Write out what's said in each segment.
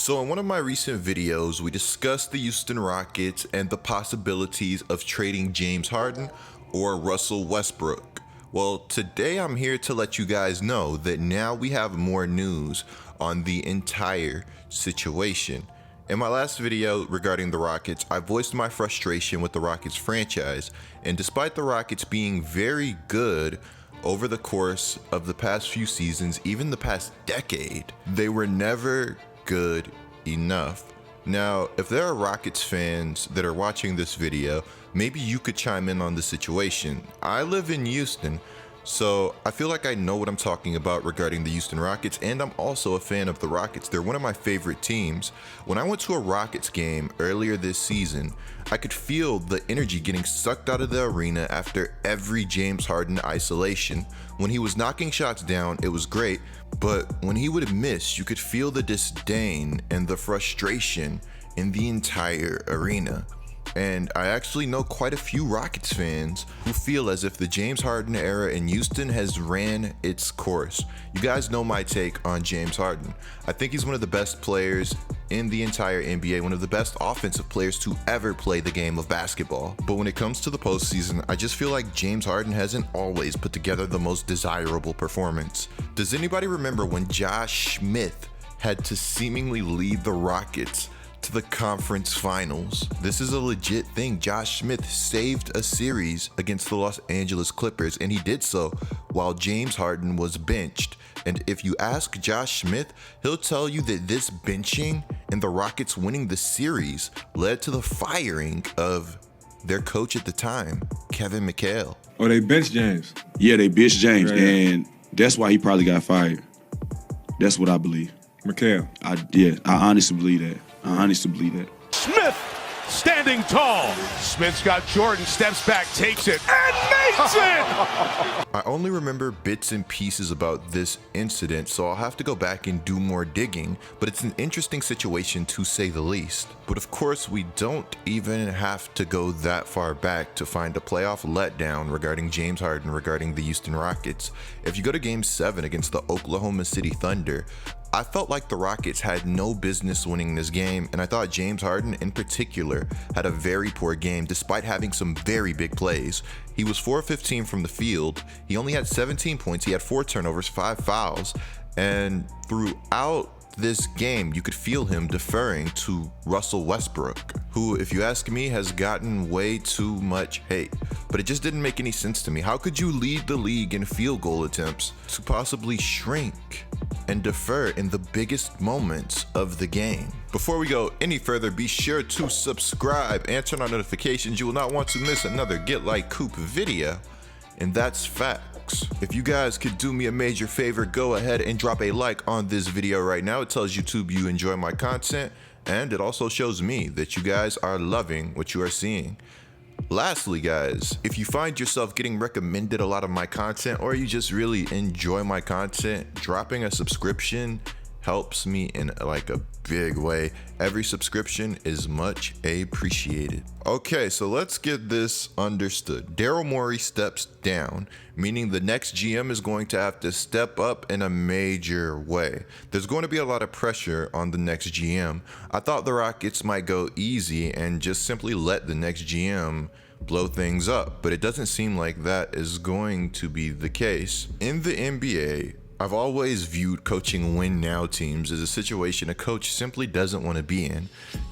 So in one of my recent videos, we discussed the Houston Rockets and the possibilities of trading James Harden or Russell Westbrook. Well, today I'm here to let you guys know that now we have more news on the entire situation. In my last video regarding the Rockets, I voiced my frustration with the Rockets franchise, and despite the Rockets being very good over the course of the past few seasons, even the past decade, they were never good enough. Now, if there are Rockets fans that are watching this video, maybe you could chime in on the situation. I live in Houston, so I feel like I know what I'm talking about regarding the Houston Rockets, and I'm also a fan of the Rockets. They're one of my favorite teams. When I went to a Rockets game earlier this season, I could feel the energy getting sucked out of the arena after every James Harden isolation. When he was knocking shots down, it was great, but when he would miss, you could feel the disdain and the frustration in the entire arena. And I actually know quite a few Rockets fans who feel as if the James Harden era in Houston has ran its course. You guys know my take on James Harden. I think he's one of the best players in the entire NBA, one of the best offensive players to ever play the game of basketball. But when it comes to the postseason, I just feel like James Harden hasn't always put together the most desirable performance. Does anybody remember when Josh Smith had to seemingly lead the Rockets to the conference finals? This is a legit thing. Josh Smith saved a series against the Los Angeles Clippers, and he did so while James Harden was benched. And if you ask Josh Smith, he'll tell you that this benching and the Rockets winning the series led to the firing of their coach at the time, Kevin McHale. Oh, they benched James. Yeah, they benched James, Right. and that's why he probably got fired. That's what I believe. McHale. I honestly believe that. Smith standing tall. Smith's got Jordan, steps back, takes it, and makes it! I only remember bits and pieces about this incident, so I'll have to go back and do more digging, but it's an interesting situation to say the least. But of course, we don't even have to go that far back to find a playoff letdown regarding James Harden regarding the Houston Rockets. If you go to Game 7 against the Oklahoma City Thunder, I felt like the Rockets had no business winning this game, and I thought James Harden in particular had a very poor game despite having some very big plays. He was 4 of 15 from the field, he only had 17 points, he had 4 turnovers, 5 fouls, and throughout this game, you could feel him deferring to Russell Westbrook, who, if you ask me, has gotten way too much hate. But it just didn't make any sense to me. How could you lead the league in field goal attempts to possibly shrink and defer in the biggest moments of the game? Before we go any further, be sure to subscribe and turn on notifications. You will not want to miss another Get Like Coop video, and that's facts. If you guys could do me a major favor, go ahead and drop a like on this video right now. It tells YouTube you enjoy my content, and it also shows me that you guys are loving what you are seeing. Lastly, guys, if you find yourself getting recommended a lot of my content, or you just really enjoy my content, dropping a subscription helps me in like a big way. Every subscription is much appreciated. Okay, so let's get this understood. Daryl Morey steps down, meaning the next GM is going to have to step up in a major way. There's going to be a lot of pressure on the next GM. I thought the Rockets might go easy and just simply let the next GM blow things up, but it doesn't seem like that is going to be the case. In the NBA, I've always viewed coaching win-now teams as a situation a coach simply doesn't want to be in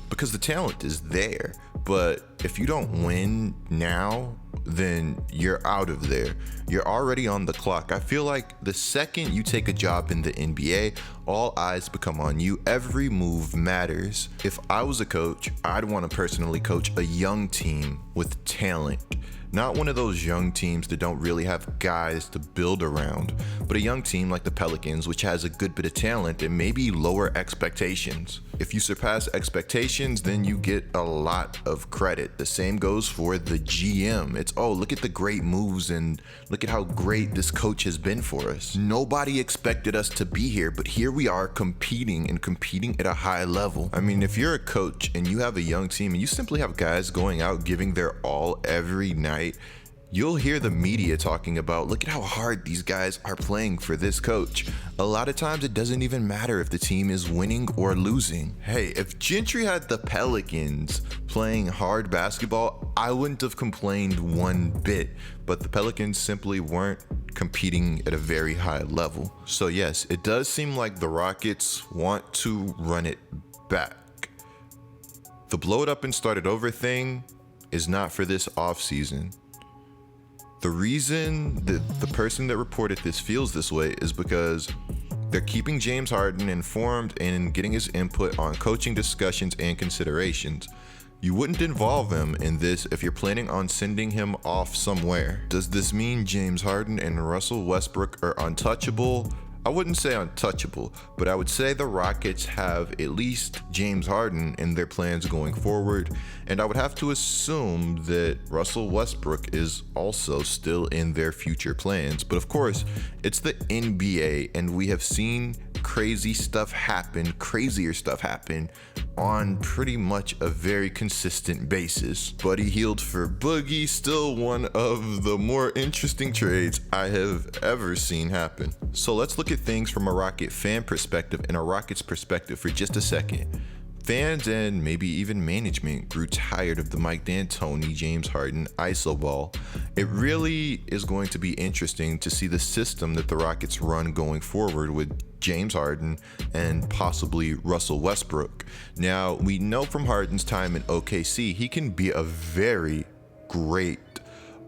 because the talent is there. But if you don't win now, then you're out of there. You're already on the clock. I feel like the second you take a job in the NBA, all eyes become on you. Every move matters. If I was a coach, I'd want to personally coach a young team with talent. Not one of those young teams that don't really have guys to build around, but a young team like the Pelicans, which has a good bit of talent and maybe lower expectations. If you surpass expectations, then you get a lot of credit. The same goes for the GM. It's, oh, look at the great moves and look at how great this coach has been for us. Nobody expected us to be here, but here we are competing at a high level. I mean, if you're a coach and you have a young team and you simply have guys going out giving their all every night, You'll hear the media talking about, look at how hard these guys are playing for this coach. A lot of times it doesn't even matter if the team is winning or losing. Hey, if Gentry had the Pelicans playing hard basketball, I wouldn't have complained one bit, but the Pelicans simply weren't competing at a very high level. So yes, it does seem like the Rockets want to run it back. The blow it up and start it over thing is not for this offseason. The reason that the person that reported this feels this way is because they're keeping James Harden informed and getting his input on coaching discussions and considerations. You wouldn't involve him in this if you're planning on sending him off somewhere. Does this mean James Harden and Russell Westbrook are untouchable? I wouldn't say untouchable, but I would say the Rockets have at least James Harden in their plans going forward, and I would have to assume that Russell Westbrook is also still in their future plans. But of course, it's the NBA, and we have seen crazier stuff happen on pretty much a very consistent basis. Buddy Hield for Boogie, still one of the more interesting trades I have ever seen happen. So let's look at things from a Rocket fan perspective and a Rockets perspective for just a second. Fans and maybe even management grew tired of the Mike D'Antoni, James Harden ISO ball. It really is going to be interesting to see the system that the Rockets run going forward with James Harden and possibly Russell Westbrook. Now, we know from Harden's time in OKC, he can be a very great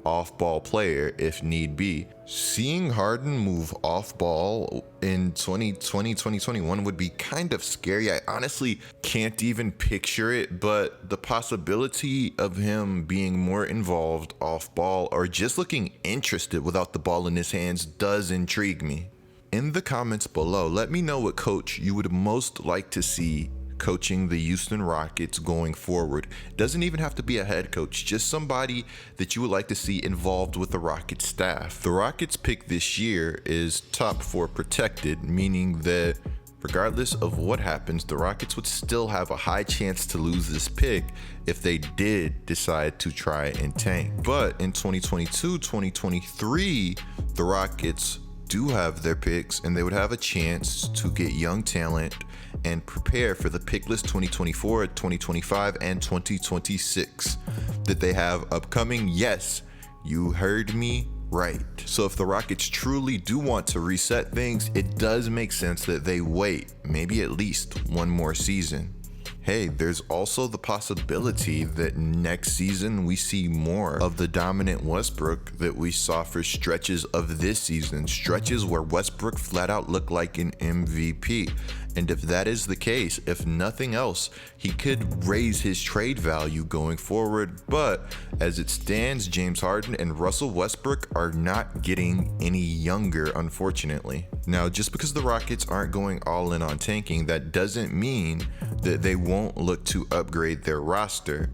off-ball player if need be. Seeing Harden move off-ball in 2020, 2021 would be kind of scary. I honestly can't even picture it, but the possibility of him being more involved off-ball or just looking interested without the ball in his hands does intrigue me. In the comments below, let me know what coach you would most like to see coaching the Houston Rockets going forward. Doesn't even have to be a head coach, just somebody that you would like to see involved with the Rockets staff. The Rockets pick this year is top 4 protected, meaning that regardless of what happens, the Rockets would still have a high chance to lose this pick if they did decide to try and tank. But in 2022, 2023, the Rockets do have their picks and they would have a chance to get young talent and prepare for the pickless 2024, 2025, and 2026 that they have upcoming. Yes, you heard me right. So if the Rockets truly do want to reset things, it does make sense that they wait maybe at least one more season. Hey, there's also the possibility that next season we see more of the dominant Westbrook that we saw for stretches of this season, stretches where Westbrook flat out looked like an MVP. And if that is the case, if nothing else, he could raise his trade value going forward. But as it stands, James Harden and Russell Westbrook are not getting any younger, unfortunately. Now, just because the Rockets aren't going all in on tanking, that doesn't mean that they won't look to upgrade their roster.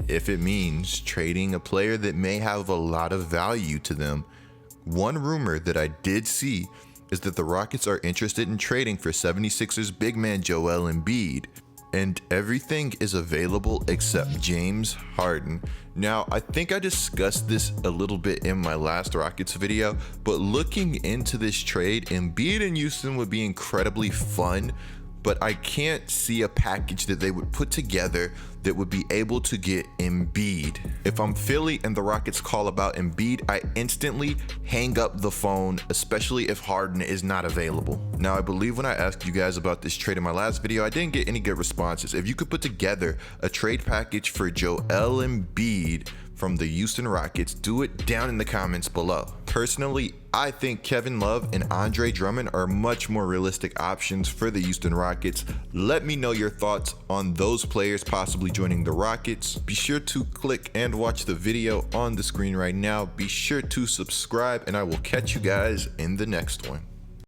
If it means trading a player that may have a lot of value to them. One rumor that I did see is that the Rockets are interested in trading for 76ers big man Joel Embiid, and everything is available except James Harden. Now, I think I discussed this a little bit in my last Rockets video, but looking into this trade, Embiid in Houston would be incredibly fun, but I can't see a package that they would put together that would be able to get Embiid. If I'm Philly and the Rockets call about Embiid, I instantly hang up the phone, especially if Harden is not available. Now, I believe when I asked you guys about this trade in my last video, I didn't get any good responses. If you could put together a trade package for Joel Embiid from the Houston Rockets, do it down in the comments below. Personally, I think Kevin Love and Andre Drummond are much more realistic options for the Houston Rockets. Let me know your thoughts on those players possibly joining the Rockets. Be sure to click and watch the video on the screen right now. Be sure to subscribe, and I will catch you guys in the next one.